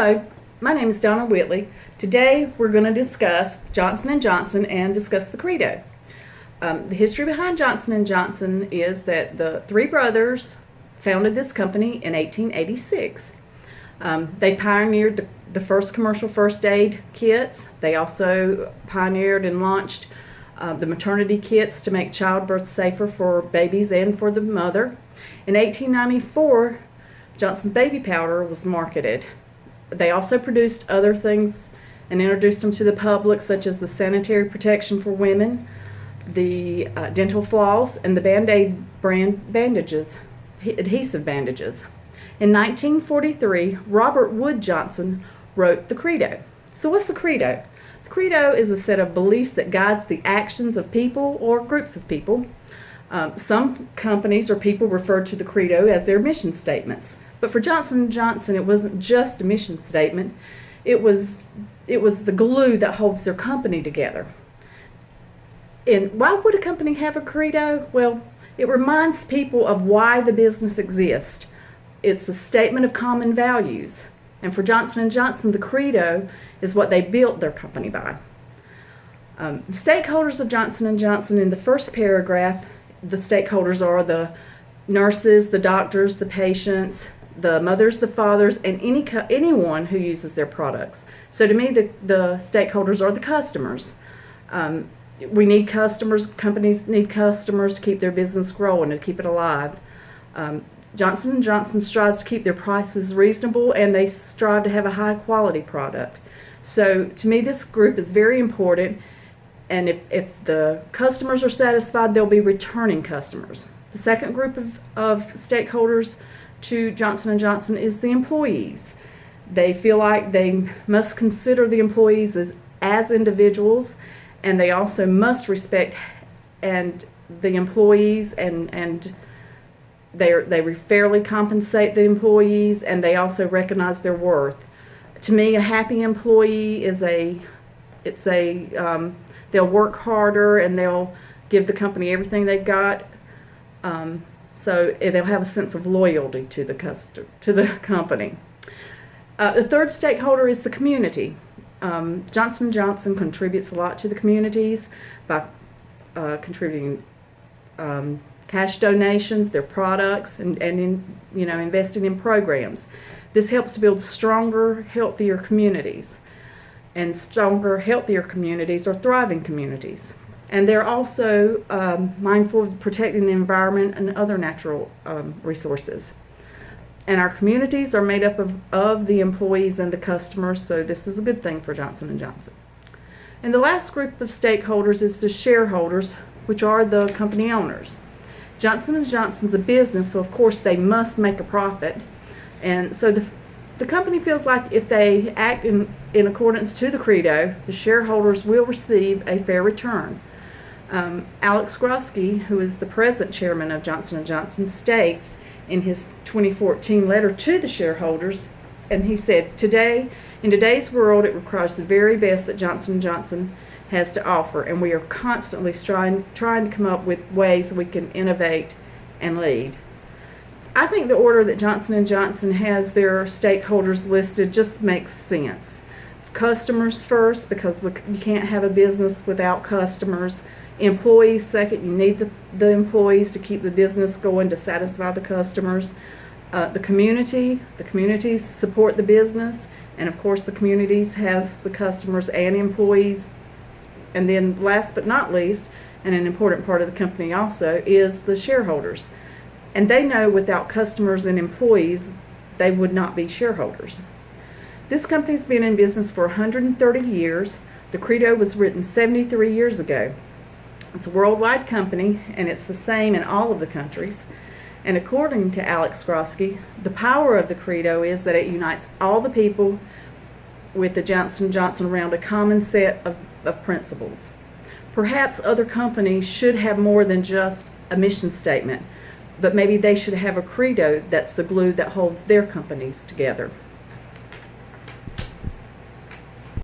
Hello, my name is Donna Whitley. Today we're going to discuss Johnson & Johnson and discuss the Credo. The history behind Johnson & Johnson is that the three brothers founded this company in 1886. They pioneered the first commercial first aid kits. They also pioneered and launched the maternity kits to make childbirth safer for babies and for the mother. In 1894, Johnson's baby powder was marketed. They also produced other things and introduced them to the public, such as the sanitary protection for women, the dental floss, and the Band-Aid brand bandages, adhesive bandages. In 1943, Robert Wood Johnson wrote the Credo. So what's the Credo? The Credo is a set of beliefs that guides the actions of people or groups of people. Some companies or people refer to the Credo as their mission statements. But for Johnson & Johnson, it wasn't just a mission statement. It was the glue that holds their company together. And why would a company have a Credo? Well, it reminds people of why the business exists. It's a statement of common values. And for Johnson & Johnson, the Credo is what they built their company by. The stakeholders of Johnson & Johnson, in the first paragraph, the stakeholders are the nurses, the doctors, the patients, the mothers, the fathers, and anyone who uses their products. So to me, the stakeholders are the customers. We need customers. Companies need customers to keep their business growing, to keep it alive. Johnson & Johnson strives to keep their prices reasonable, and they strive to have a high-quality product. So to me, this group is very important, and if the customers are satisfied, they'll be returning customers. The second group of stakeholders to Johnson & Johnson is the employees. They feel like they must consider the employees as individuals, and they also must respect the employees, and they fairly compensate the employees, and they also recognize their worth. To me, a happy employee is they'll work harder and they'll give the company everything they've got. So they'll have a sense of loyalty to the company. The third stakeholder is the community. Johnson & Johnson contributes a lot to the communities by contributing cash donations, their products, and investing in programs. This helps to build stronger, healthier communities. And stronger, healthier communities are thriving communities. And they're also mindful of protecting the environment and other natural resources. And our communities are made up of the employees and the customers, so this is a good thing for Johnson & Johnson. And the last group of stakeholders is the shareholders, which are the company owners. Johnson & Johnson's a business, so of course they must make a profit. And so the company feels like if they act in accordance to the Credo, the shareholders will receive a fair return. Alex Grosky, who is the present chairman of Johnson & Johnson, states in his 2014 letter to the shareholders, and he said, in today's world, it requires the very best that Johnson & Johnson has to offer, and we are constantly trying to come up with ways we can innovate and lead. I think the order that Johnson & Johnson has their stakeholders listed just makes sense. Customers first, because you can't have a business without customers. Employees second, you need the employees to keep the business going, to satisfy the customers. The communities support the business, and of course the communities have the customers and employees. And then last but not least, and an important part of the company also, is the shareholders. And they know without customers and employees, they would not be shareholders. This company's been in business for 130 years. The Credo was written 73 years ago. It's a worldwide company, and it's the same in all of the countries. And according to Alex Grosky, the power of the Credo is that it unites all the people with the Johnson & Johnson around a common set of principles. Perhaps other companies should have more than just a mission statement, but maybe they should have a Credo that's the glue that holds their companies together.